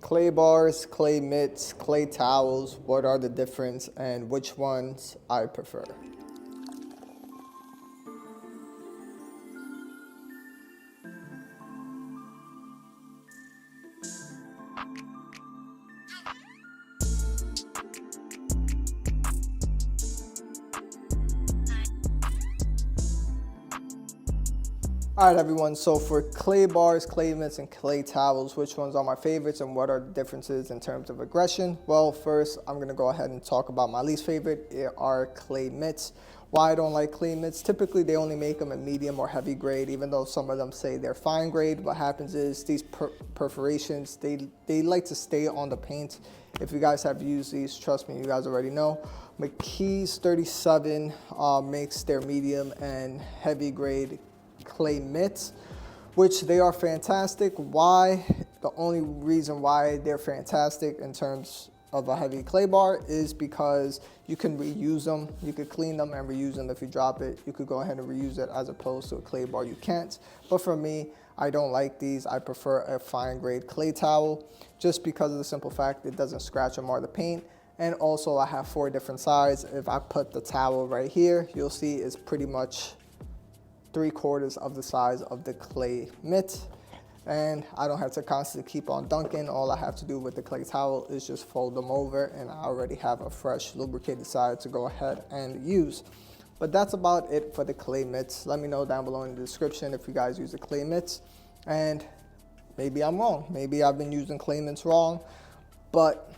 Clay bars, clay mitts, clay towels, what are the difference and which ones I prefer? All right, everyone, so for clay bars, clay mitts, and clay towels, which ones are my favorites and what are the differences in terms of aggression? Well, first, I'm gonna go ahead and talk about my least favorite are clay mitts. Why I don't like clay mitts? Typically, they only make them in medium or heavy grade, even though some of them say they're fine grade. What happens is these perforations, they like to stay on the paint. If you guys have used these, trust me, you guys already know. McKee's 37 makes their medium and heavy grade clay mitts, which they are fantastic. Why? The only reason why they're fantastic in terms of a heavy clay bar is because you can reuse them. You could clean them and reuse them. If you drop it, you could go ahead and reuse it, as opposed to a clay bar you can't. But for me, I don't like these. I prefer a fine grade clay towel just because of the simple fact it doesn't scratch or mar the paint. And also I have 4 different sizes. If I put the towel right here, you'll see it's pretty much 3/4 of the size of the clay mitt, and I don't have to constantly keep on dunking. All I have to do with the clay towel is just fold them over, and I already have a fresh lubricated side to go ahead and use. But that's about it for the clay mitts. Let me know down below in the description if you guys use the clay mitts, and maybe I'm wrong. Maybe I've been using clay mitts wrong, but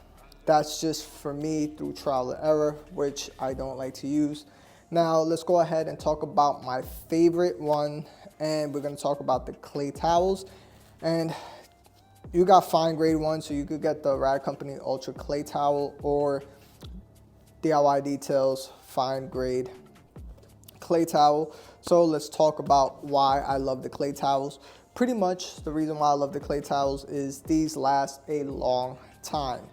that's just for me through trial and error, which I don't like to use. Now let's go ahead and talk about my favorite one, and we're going to talk about the clay towels. And you got fine grade ones, so you could get the Rad Company Ultra Clay Towel or DIY Details fine grade clay towel. So let's talk about why I love the clay towels. Pretty much the reason why I love the clay towels is these last a long time,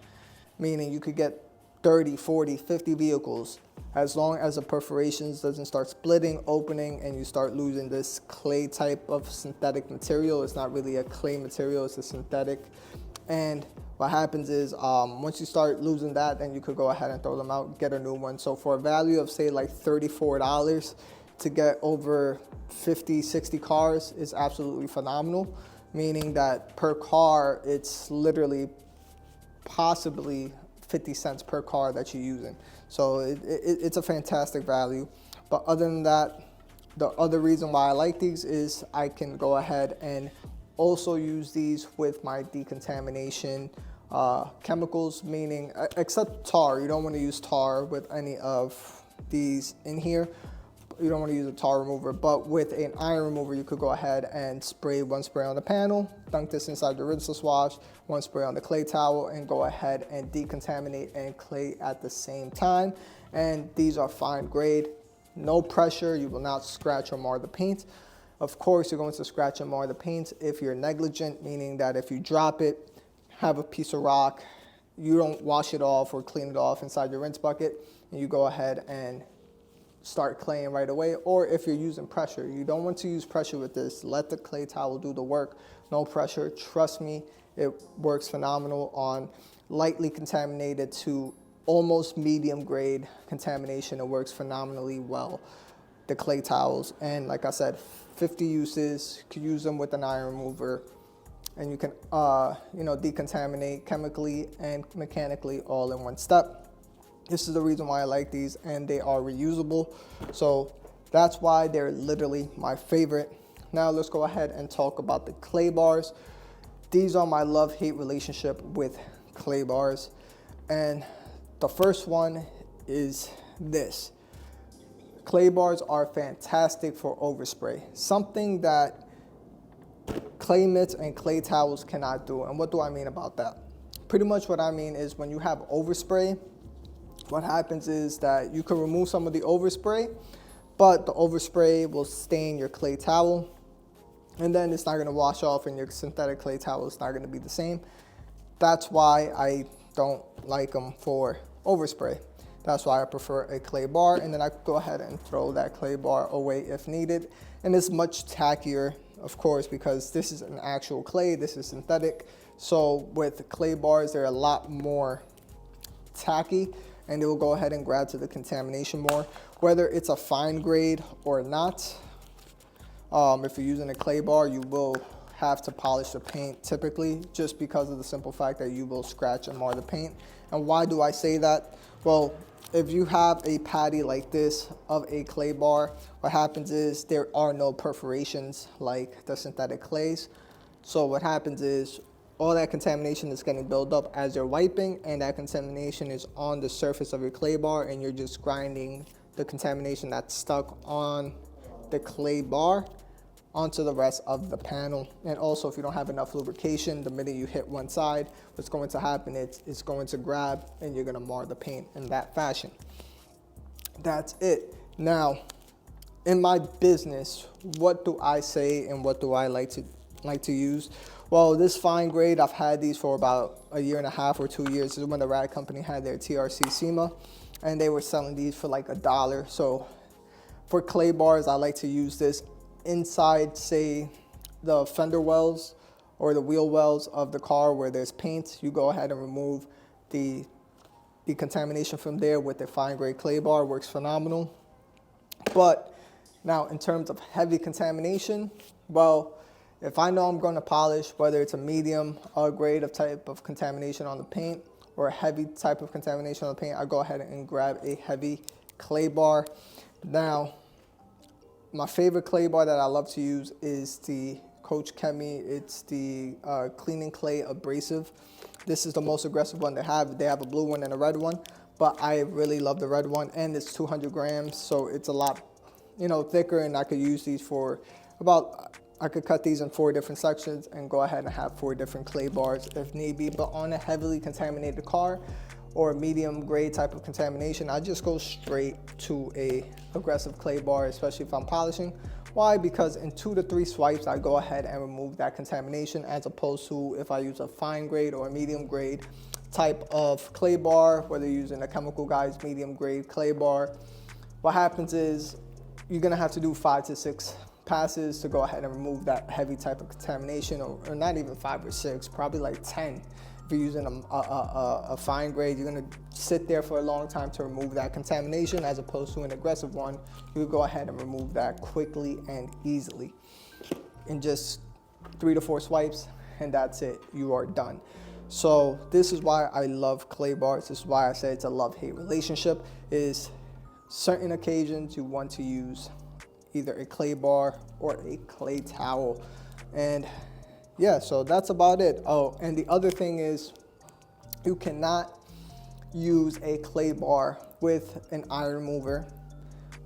meaning you could get 30, 40, 50 vehicles as long as the perforations doesn't start splitting, opening, and you start losing this clay type of synthetic material. It's not really a clay material, it's a synthetic. And what happens is once you start losing that, then you could go ahead and throw them out, get a new one. So for a value of say like $34 to get over 50, 60 cars is absolutely phenomenal, meaning that per car, it's literally possibly 50 cents per car that you're using. So it's a fantastic value. But other than that, the other reason why I like these is I can go ahead and also use these with my decontamination chemicals, meaning except tar. You don't want to use tar with any of these in here. You don't want to use a tar remover, but with an iron remover, you could go ahead and spray one spray on the panel, dunk this inside the rinseless wash, one spray on the clay towel, and go ahead and decontaminate and clay at the same time. And these are fine grade, no pressure. You will not scratch or mar the paint. Of course, you're going to scratch and mar the paint if you're negligent, meaning that if you drop it, have a piece of rock, you don't wash it off or clean it off inside your rinse bucket, and you go ahead and start claying right away. Or if you're using pressure, you don't want to use pressure with this. Let the clay towel do the work. No pressure. Trust me, it works phenomenal on lightly contaminated to almost medium grade contamination. It works phenomenally well, the clay towels. And like I said, 50 uses. You can use them with an iron remover, and you can decontaminate chemically and mechanically all in one step. This is the reason why I like these, and they are reusable. So that's why they're literally my favorite. Now let's go ahead and talk about the clay bars. These are my love-hate relationship with clay bars. And the first one is this. Clay bars are fantastic for overspray, something that clay mitts and clay towels cannot do. And what do I mean about that? Pretty much what I mean is when you have overspray, what happens is that you can remove some of the overspray, but the overspray will stain your clay towel, and then it's not going to wash off, and your synthetic clay towel is not going to be the same. That's why I don't like them for overspray. That's why I prefer a clay bar, and then I could go ahead and throw that clay bar away if needed. And it's much tackier, of course, because this is an actual clay, this is synthetic, So with clay bars, they're a lot more tacky, and it will go ahead and grab to the contamination more, whether it's a fine grade or not. If you're using a clay bar, you will have to polish the paint typically, just because of the simple fact that you will scratch and mar the paint. And why do I say that? Well, if you have a patty like this of a clay bar, what happens is there are no perforations like the synthetic clays. So what happens is all that contamination is getting built up as you're wiping, and that contamination is on the surface of your clay bar, and you're just grinding the contamination that's stuck on the clay bar onto the rest of the panel. And also, if you don't have enough lubrication, the minute you hit one side, what's going to happen is it's going to grab and you're going to mar the paint in that fashion. That's it. Now, in my business, what do I say and what do I like to use? Well, this fine grade, I've had these for about a year and a half or 2 years. This is when the Rad Company had their TRC SEMA, and they were selling these for like $1. So for clay bars, I like to use this inside, say, the fender wells or the wheel wells of the car where there's paint. You go ahead and remove the contamination from there with the fine grade clay bar. Works phenomenal. But now in terms of heavy contamination, well, if I know I'm going to polish, whether it's a medium grade of type of contamination on the paint or a heavy type of contamination on the paint, I go ahead and grab a heavy clay bar. Now, my favorite clay bar that I love to use is the Coach Chemi. It's the cleaning clay abrasive. This is the most aggressive one they have. They have a blue one and a red one, but I really love the red one, and it's 200 grams, so it's a lot, thicker, and I could use these for I could cut these in 4 different sections and go ahead and have 4 different clay bars if need be. But on a heavily contaminated car or a medium grade type of contamination, I just go straight to a aggressive clay bar, especially if I'm polishing. Why? Because in 2 to 3 swipes, I go ahead and remove that contamination, as opposed to if I use a fine grade or a medium grade type of clay bar, whether you're using a Chemical Guys medium grade clay bar. What happens is you're gonna have to do 5 to 6 passes to go ahead and remove that heavy type of contamination, or not even 5 or 6, probably like 10. If you're using a fine grade, you're gonna sit there for a long time to remove that contamination, as opposed to an aggressive one. You go ahead and remove that quickly and easily in just 3 to 4 swipes, and that's it, you are done. So this is why I love clay bars. This is why I say it's a love-hate relationship. Is certain occasions you want to use either a clay bar or a clay towel. And yeah, so that's about it. Oh, and the other thing is you cannot use a clay bar with an iron remover.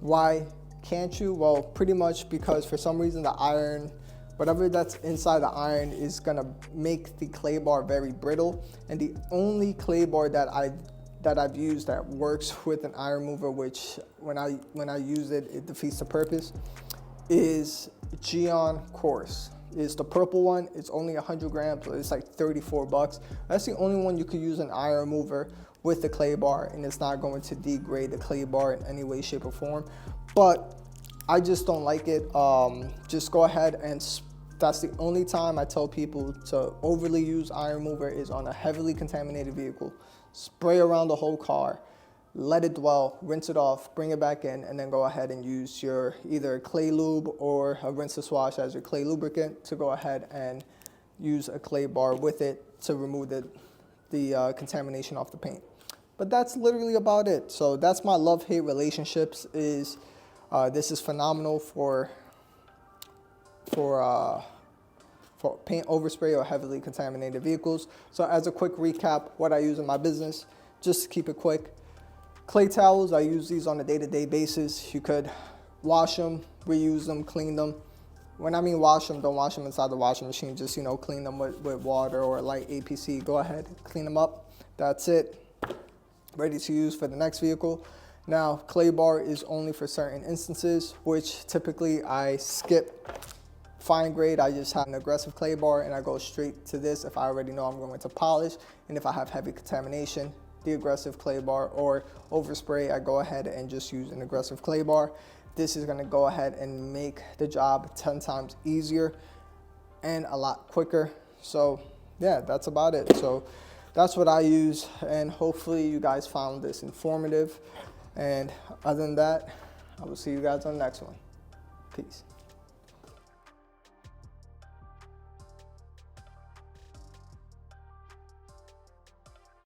Why can't you? Well, pretty much because for some reason the iron, whatever that's inside the iron, is gonna make the clay bar very brittle. And the only clay bar that I've used that works with an iron remover, which when I use it, it defeats the purpose, is Gyeon coarse. It's the purple one. It's only 100 grams, so it's like $34. That's the only one you could use an iron remover with the clay bar, and it's not going to degrade the clay bar in any way, shape, or form. But I just don't like it. Just go ahead and that's the only time I tell people to overly use iron remover is on a heavily contaminated vehicle. Spray around the whole car, let it dwell, rinse it off, bring it back in, and then go ahead and use your either clay lube or a Rinseless wash as your clay lubricant to go ahead and use a clay bar with it to remove the contamination off the paint. But that's literally about it. So that's my love-hate relationships. This is phenomenal for paint overspray or heavily contaminated vehicles. So as a quick recap, what I use in my business, just to keep it quick. Clay towels, I use these on a day-to-day basis. You could wash them, reuse them, clean them. When I mean wash them, don't wash them inside the washing machine. Just, clean them with water or light APC. Go ahead, clean them up. That's it. Ready to use for the next vehicle. Now, clay bar is only for certain instances, which typically I skip fine grade. I just have an aggressive clay bar and I go straight to this if I already know I'm going to polish. And if I have heavy contamination, the aggressive clay bar, or overspray, I go ahead and just use an aggressive clay bar. This is gonna go ahead and make the job 10 times easier and a lot quicker. So yeah, that's about it. So that's what I use, and hopefully you guys found this informative. And other than that, I will see you guys on the next one. Peace.